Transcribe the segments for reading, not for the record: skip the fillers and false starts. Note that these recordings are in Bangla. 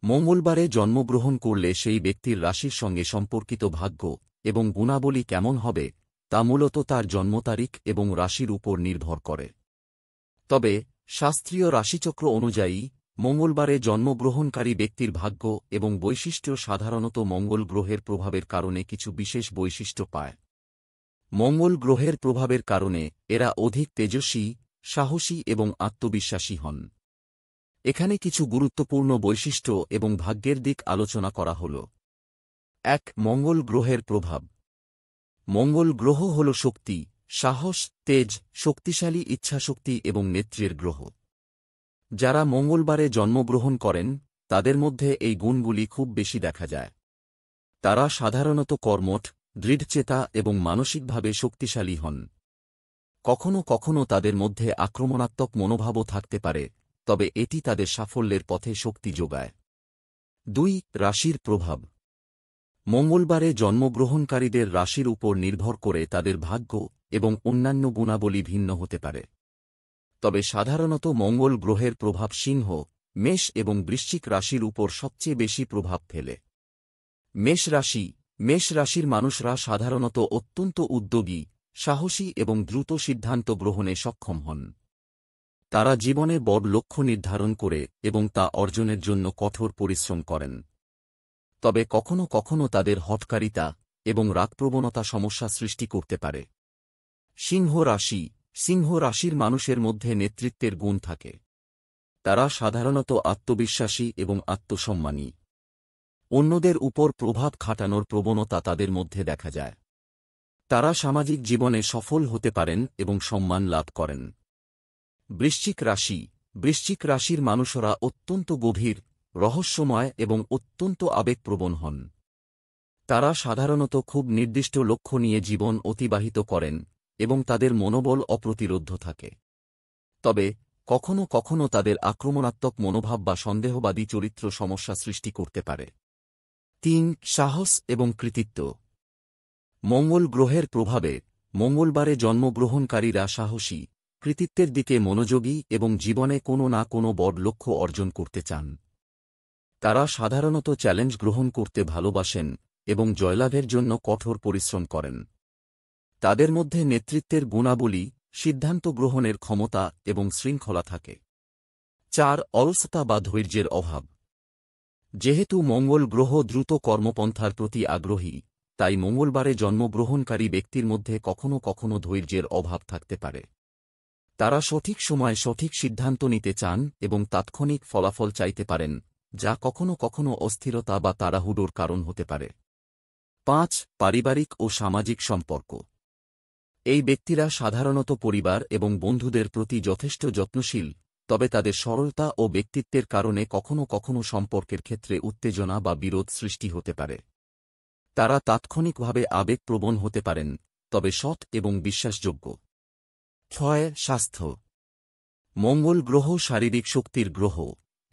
মঙ্গলবারে জন্মগ্রহণ করলে সেই ব্যক্তির রাশির সঙ্গে সম্পর্কিত ভাগ্য এবং গুণাবলী কেমন হবে তা মূলত তার জন্মতারিখ এবং রাশির উপর নির্ভর করে। তবে শাস্ত্রীয় রাশিচক্র অনুযায়ী মঙ্গলবারে জন্মগ্রহণকারী ব্যক্তির ভাগ্য এবং বৈশিষ্ট্য সাধারণত মঙ্গল গ্রহের প্রভাবের কারণে কিছু বিশেষ বৈশিষ্ট্য পায়। মঙ্গল গ্রহের প্রভাবের কারণে এরা অধিক তেজস্বী, সাহসী এবং আত্মবিশ্বাসী হন। এখানে কিছু গুরুত্বপূর্ণ বৈশিষ্ট্য এবং ভাগ্যের দিক আলোচনা করা হল। ১. মঙ্গল গ্রহের প্রভাব। মঙ্গল গ্রহ হল শক্তি, সাহস, তেজ, শক্তিশালী ইচ্ছাশক্তি এবং নেত্রের গ্রহ। যারা মঙ্গলবারে জন্মগ্রহণ করেন তাদের মধ্যে এই গুণগুলি খুব বেশি দেখা যায়। তারা সাধারণত কর্মঠ, দৃঢ়চেতা এবং মানসিকভাবে শক্তিশালী হন। কখনও কখনও তাদের মধ্যে আক্রমণাত্মক মনোভাবও থাকতে পারে, তবে এটি তাদের সাফল্যের পথে শক্তি যোগায়। ২. রাশির প্রভাব। মঙ্গলবারে জন্মগ্রহণকারীদের রাশির উপর নির্ভর করে তাদের ভাগ্য এবং অন্যান্য গুণাবলী ভিন্ন হতে পারে। তবে সাধারণত মঙ্গল গ্রহের প্রভাব সিংহ, মেষ এবং বৃশ্চিক রাশির উপর সবচেয়ে বেশি প্রভাব ফেলে। মেষ রাশি। মেষ রাশির মানুষরা সাধারণত অত্যন্ত উদ্যোগী, সাহসী এবং দ্রুত সিদ্ধান্ত গ্রহণে সক্ষম হন। তারা জীবনে বড় লক্ষ্য নির্ধারণ করে এবং তা অর্জনের জন্য কঠোর পরিশ্রম করেন। তবে কখনও কখনও তাদের হঠকারিতা এবং রাগপ্রবণতা সমস্যা সৃষ্টি করতে পারে। সিংহ রাশি। সিংহ রাশির মানুষের মধ্যে নেতৃত্বের গুণ থাকে। তারা সাধারণত আত্মবিশ্বাসী এবং আত্মসম্মানী। অন্যদের উপর প্রভাব খাটানোর প্রবণতা তাদের মধ্যে দেখা যায়। তারা সামাজিক জীবনে সফল হতে পারেন এবং সম্মান লাভ করেন। বৃশ্চিক রাশি। বৃশ্চিক রাশির মানুষরা অত্যন্ত গভীর, রহস্যময় এবং অত্যন্ত আবেগপ্রবণ হন। তারা সাধারণত খুব নির্দিষ্ট লক্ষ্য নিয়ে জীবন অতিবাহিত করেন এবং তাদের মনোবল অপ্রতিরোধ্য থাকে। তবে কখনও কখনও তাদের আক্রমণাত্মক মনোভাব বা সন্দেহবাদী চরিত্র সমস্যা সৃষ্টি করতে পারে। ৩. সাহস এবং কৃতিত্ব। মঙ্গল গ্রহের প্রভাবে মঙ্গলবারে জন্মগ্রহণকারীরা সাহসী, কৃতিত্বের দিকে মনোযোগী এবং জীবনে কোনো না কোনো বড় লক্ষ্য অর্জন করতে চান। তারা সাধারণত চ্যালেঞ্জ গ্রহণ করতে ভালোবাসেন এবং জয়লাভের জন্য কঠোর পরিশ্রম করেন। তাদের মধ্যে নেতৃত্বের গুণাবলী, সিদ্ধান্ত গ্রহণের ক্ষমতা এবং শৃঙ্খলা থাকে। ৪. অলসতা বা ধৈর্যের অভাব। যেহেতু মঙ্গল গ্রহ দ্রুত কর্মপন্থার প্রতি আগ্রহী, তাই মঙ্গলবারে জন্মগ্রহণকারী ব্যক্তির মধ্যে কখনও কখনও ধৈর্যের অভাব থাকতে পারে। তারা সঠিক সময়ে সঠিক সিদ্ধান্ত নিতে চান এবং তাৎক্ষণিক ফলাফল চাইতে পারেন, যা কখনও কখনও অস্থিরতা বা তাড়াহুড়োর কারণ হতে পারে। ৫. পারিবারিক ও সামাজিক সম্পর্ক। এই ব্যক্তিরা সাধারণত পরিবার এবং বন্ধুদের প্রতি যথেষ্ট যত্নশীল, তবে তাদের সরলতা ও ব্যক্তিত্বের কারণে কখনও কখনও সম্পর্কের ক্ষেত্রে উত্তেজনা বা বিরোধ সৃষ্টি হতে পারে। তারা তাৎক্ষণিকভাবে আবেগপ্রবণ হতে পারেন, তবে সৎ এবং বিশ্বাসযোগ্য। ৬. স্বাস্থ্য। মঙ্গল গ্রহ শারীরিক শক্তির গ্রহ,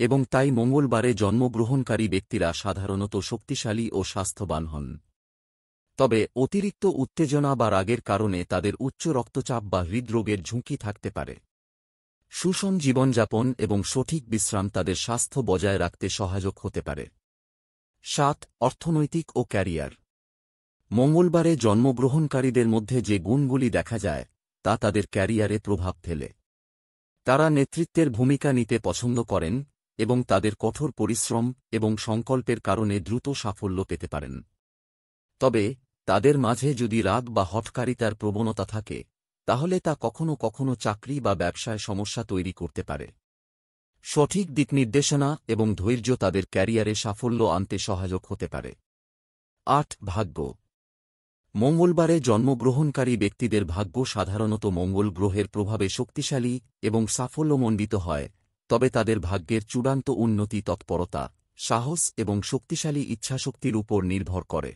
এবং তাই মঙ্গলবারে জন্মগ্রহণকারী ব্যক্তিরা সাধারণত শক্তিশালী ও স্বাস্থ্যবান হন। তবে অতিরিক্ত উত্তেজনা বা রাগের কারণে তাদের উচ্চ রক্তচাপ বা হৃদরোগের ঝুঁকি থাকতে পারে। সুষম জীবনযাপন এবং সঠিক বিশ্রাম তাদের স্বাস্থ্য বজায় রাখতে সহায়ক হতে পারে। ৭. অর্থনৈতিক ও ক্যারিয়ার। মঙ্গলবারে জন্মগ্রহণকারীদের মধ্যে যে গুণগুলি দেখা যায় তা তাদের ক্যারিয়ারে প্রভাব ফেলে। তারা নেতৃত্বের ভূমিকা নিতে পছন্দ করেন এবং তাদের কঠোর পরিশ্রম এবং সংকল্পের কারণে দ্রুত সাফল্য পেতে পারেন। তবে তাদের মাঝে যদি রাগ বা হঠকারিতার প্রবণতা থাকে, তাহলে তা কখনও কখনও চাকরি বা ব্যবসায় সমস্যা তৈরি করতে পারে। সঠিক দিকনির্দেশনা এবং ধৈর্য তাদের ক্যারিয়ারে সাফল্য আনতে সহায়ক হতে পারে। ৮. ভাগ্য। মঙ্গলবারে জন্মগ্রহণকারী ব্যক্তিদের ভাগ্য সাধারণত মঙ্গল গ্রহের প্রভাবে শক্তিশালী এবং সাফল্যমণ্ডিত হয়, তবে তাদের ভাগ্যের চূড়ান্ত উন্নতি তৎপরতা, সাহস এবং শক্তিশালী ইচ্ছাশক্তির উপর নির্ভর করে।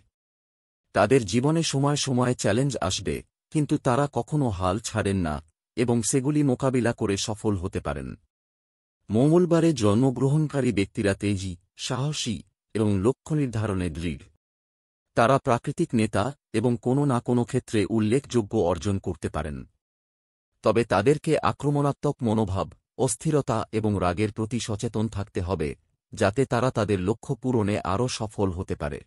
তাদের জীবনে সময় সময় চ্যালেঞ্জ আসবে, কিন্তু তারা কখনও হাল ছাড়েন না এবং সেগুলি মোকাবিলা করে সফল হতে পারেন। মঙ্গলবারে জন্মগ্রহণকারী ব্যক্তিরা তেজি, সাহসী এবং লক্ষ্য নির্ধারণে দৃঢ়। তারা প্রাকৃতিক নেতা এবং কোনো না কোনো ক্ষেত্রে উল্লেখযোগ্য অর্জন করতে পারেন। তবে তাদেরকে আক্রমণাত্মক মনোভাব, অস্থিরতা এবং রাগের প্রতি সচেতন থাকতে হবে, যাতে তারা তাদের লক্ষ্য পূরণে আরও সফল হতে পারে।